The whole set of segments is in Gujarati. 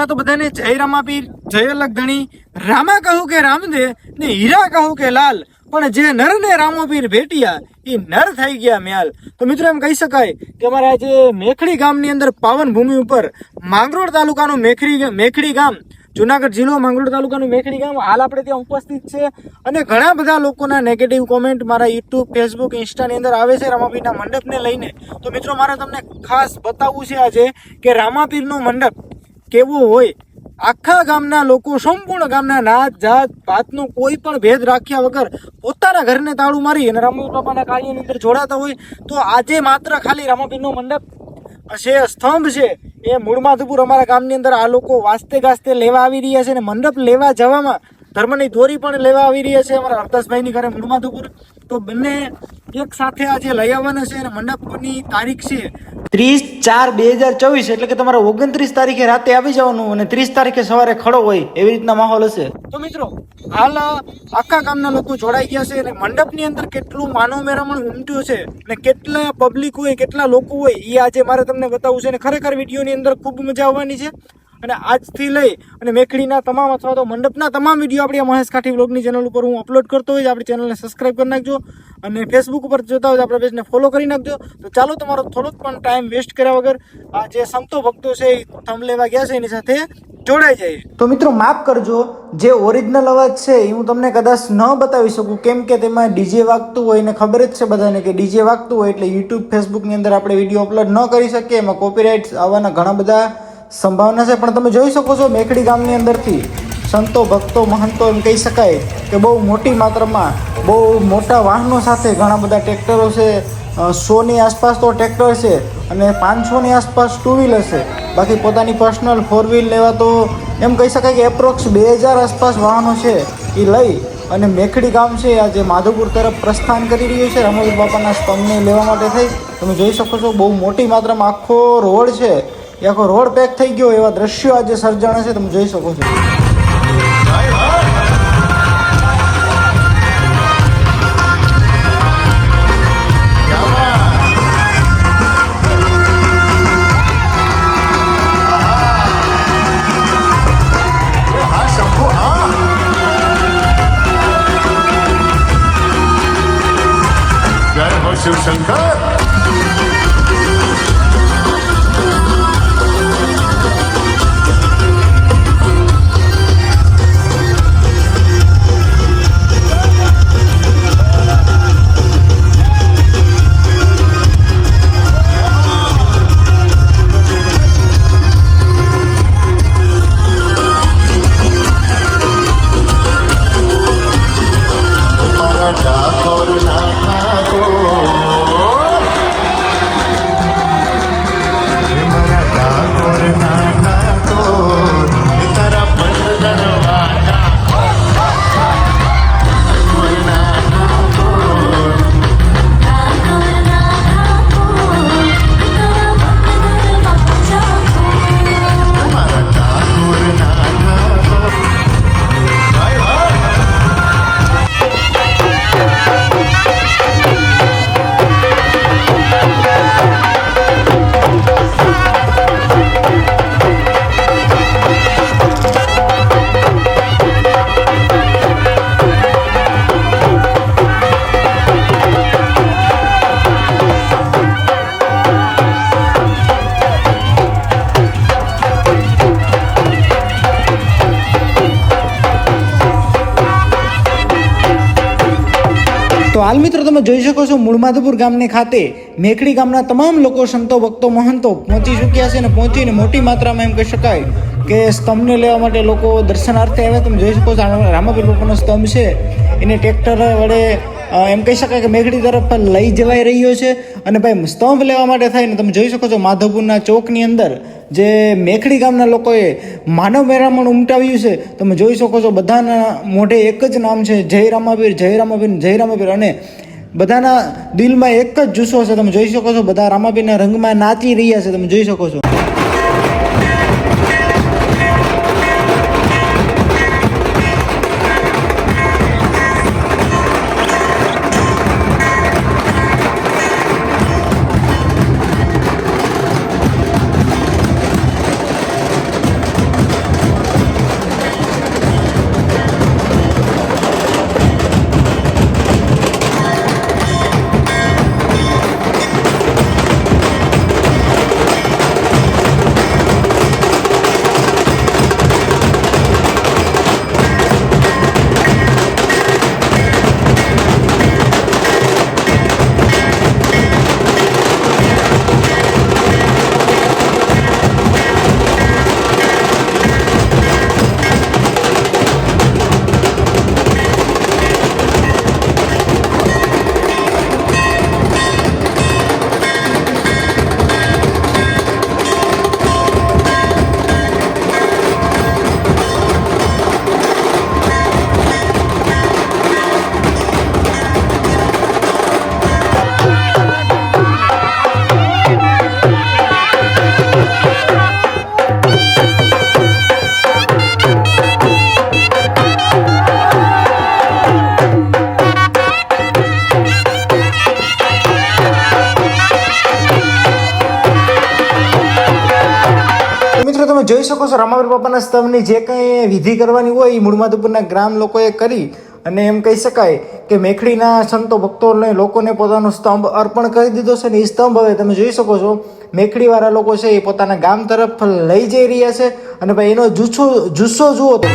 પહેલા તો બધાને જય રામાપીર, જય અલગ ધણી, રામા કહું કે રામદે ને હીરા કહું કે લાલ, પણ જે નર ને રામોપીર ભેટિયા એ નર થઈ ગયા મ્યાલ. તો મિત્રો એમ કહી શકાય કે અમારા જે મેખડી ગામની અંદર પાવન ભૂમિ ઉપર માંગરોળ તાલુકાનું મેખડી ગામ, જુનાગઢ જિલ્લો માંગરોળ તાલુકાનું મેખડી ગામ હાલ આપણે ત્યાં ઉપસ્થિત છે. અને ઘણા બધા લોકોના નેગેટિવ કોમેન્ટ મારા યુટ્યુબ, ફેસબુક, ઇન્સ્ટાની અંદર આવે છે રામાપીરના મંડપને લઈને. તો મિત્રો મારે તમને ખાસ બતાવવું છે આજે કે રામાપીરનો મંડપ કેવો હોય. આખા ગામના લોકો, સંપૂર્ણ ગામના નાત જાત ભાતનો કોઈ પણ ભેદ રાખ્યા વગર પોતાના ઘરને તાળું મારી અને રામાપીર બાપાના કાર્યની અંદર જોડાતા હોય. તો આજે માત્ર ખાલી રામાપીરનો મંડપ છે, સ્તંભ છે, એ મૂળમાધુપુર અમારા ગામની અંદર આ લોકો વાસ્તે ગાસ્તે લેવા આવી રહ્યા છે. અને મંડપ લેવા જવામાં ધર્મની દોરી પણ લેવા આવી રહ્યા છે અમારા હરદાસભાઈની ઘરે મૂળમાધુપુર. તો બંને એક સાથે આજે લઈ આવવાના છે અને મંડપની તારીખ છે 30/4/2024, એટલે કે તમારે 29 તારીખે રાતે આવી જવાનું અને 30 તારીખે સવારે ખડો હોય એવી રીતના માહોલ હશે. તો મિત્રો હાલ આખા ગામના લોકો જોડાઈ ગયા છે અને મંડપની અંદર કેટલું માનવ મેરામણ ઉમટ્યું છે અને કેટલા પબ્લિક હોય, કેટલા લોકો હોય એ આજે મારે તમને બતાવવું છે. અને ખરેખર વિડીયોની અંદર ખૂબ મજા આવવાની છે. અને આજથી લઈ અને મેખડીના તમામ અથવા તો મંડપના તમામ વિડીયો આપણી મહેશ કાઠી વ્લોગની ચેનલ ઉપર હું અપલોડ કરતો હોય. આપણી ચેનલને સબસ્ક્રાઈબ કરી નાખજો અને ફેસબુક ઉપર જોતા હોય તો આપણા પેજને ફોલો કરી નાખજો. તો ચાલો તમારો થોડોક પણ ટાઈમ વેસ્ટ કર્યા વગર આ જે સંતો ભક્તો છે એ થંભ લેવા ગયા છે એની સાથે જોડાઈ જાય. તો મિત્રો માફ કરજો, જે ઓરિજિનલ અવાજ છે એ હું તમને કદાચ ન બતાવી શકું, કેમ કે તેમાં ડીજે વાગતું હોય ને ખબર જ છે બધાને કે ડીજે વાગતું હોય એટલે યુટ્યુબ, ફેસબુકની અંદર આપણે વિડીયો અપલોડ ન કરી શકીએ. એમાં કોપીરાઇટ્સ આવવાના ઘણા બધા સંભાવના છે. પણ તમે જોઈ શકો છો મેખડી ગામની અંદરથી સંતો, ભક્તો, મહંતો એમ કહી શકાય કે બહુ મોટી માત્રામાં, બહુ મોટા વાહનો સાથે, ઘણા બધા ટ્રેક્ટરો છે, 100ની આસપાસ તો ટ્રેક્ટર છે અને 500ની આસપાસ ટુ વ્હીલર છે. બાકી પોતાની પર્સનલ 4 વ્હીલ લેવા તો એમ કહી શકાય કે એપ્રોક્સ 2000 આસપાસ વાહનો છે એ લઈ અને મેખડી ગામ છે આજે માધવપુર તરફ પ્રસ્થાન કરી રહ્યું છે રામાપીર બાપાના સ્તંભને લેવા માટે થઈ. તમે જોઈ શકો છો બહુ મોટી માત્રામાં આખો રોડ છે એ આખો રોડ પેક થઈ ગયો એવા દ્રશ્યો આજે સર્જાણા છે, તમે જોઈ શકો છો. શિવશંકર તો હાલ મિત્રો તમે જોઈ શકો છો મૂળમાધવપુર ગામની ખાતે મેખડી ગામના તમામ લોકો, સંતો, ભક્તો, મહંતો પહોંચી ચૂક્યા છે અને પહોંચીને મોટી માત્રામાં એમ કહી શકાય કે સ્તંભને લેવા માટે લોકો દર્શનાર્થે આવ્યા. તમે જોઈ શકો છો રામાપીર બાપાનો સ્તંભ છે એને ટ્રેક્ટર વડે એમ કહી શકાય કે મેખડી તરફ લઈ જવાઈ રહ્યો છે. અને ભાઈ સ્તંભ લેવા માટે થઈને તમે જોઈ શકો છો માધવપુરના ચોકની અંદર જે મેખડી ગામના લોકોએ માનવ મેરામણ ઉમટાવ્યું છે. તમે જોઈ શકો છો બધાના મોઢે એક જ નામ છે, જય રામાપીર, જય રામાપીર, જય રામાપીર. અને બધાના દિલમાં એક જ જુસ્સો છે. તમે જોઈ શકો છો બધા રામાપીરના રંગમાં નાચી રહ્યા છે. તમે જોઈ શકો છો. તમે જોઈ શકો છો રામાપીર બાપાના સ્તંભની જે કંઈ વિધિ કરવાની હોય એ મૂળમાધવપુરના ગ્રામ લોકોએ કરી અને એમ કહી શકાય કે મેખડીના સંતો ભક્તોને લોકોને પોતાનો સ્તંભ અર્પણ કરી દીધો છે ને એ સ્તંભ હવે તમે જોઈ શકો છો મેખડીવાળા લોકો છે એ પોતાના ગામ તરફ લઈ જઈ રહ્યા છે અને ભાઈ એનો જુસ્સો જુઓ તો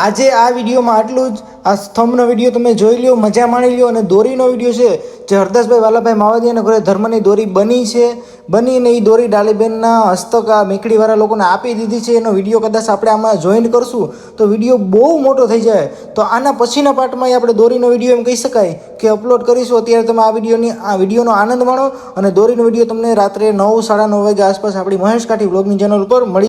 આજે આ વિડીયોમાં આટલું જ. આ સ્તંભનો વિડીયો તમે જોઈ લ્યો, મજા માણી લ્યો. અને દોરીનો વિડીયો છે જે હરદાસભાઈ વાલાભાઈ માવાદીયાના ઘરે ધર્મની દોરી બની છે, બનીને એ દોરી ડાલીબેનના હસ્તક આ મેકડીવાળા લોકોને આપી દીધી છે. એનો વિડીયો કદાચ આપણે આમાં જોઈન કરશું તો વિડીયો બહુ મોટો થઈ જાય. તો આના પછીના પાર્ટમાં આપણે દોરીનો વિડીયો એમ કહી શકાય કે અપલોડ કરીશું. અત્યારે તમે આ વિડીયોનો આનંદ માણો. અને દોરીનો વિડીયો તમને રાત્રે 9, 9:30 વાગે આસપાસ આપણી મહેશ કાઠી બ્લોગની ચેનલ ઉપર મળી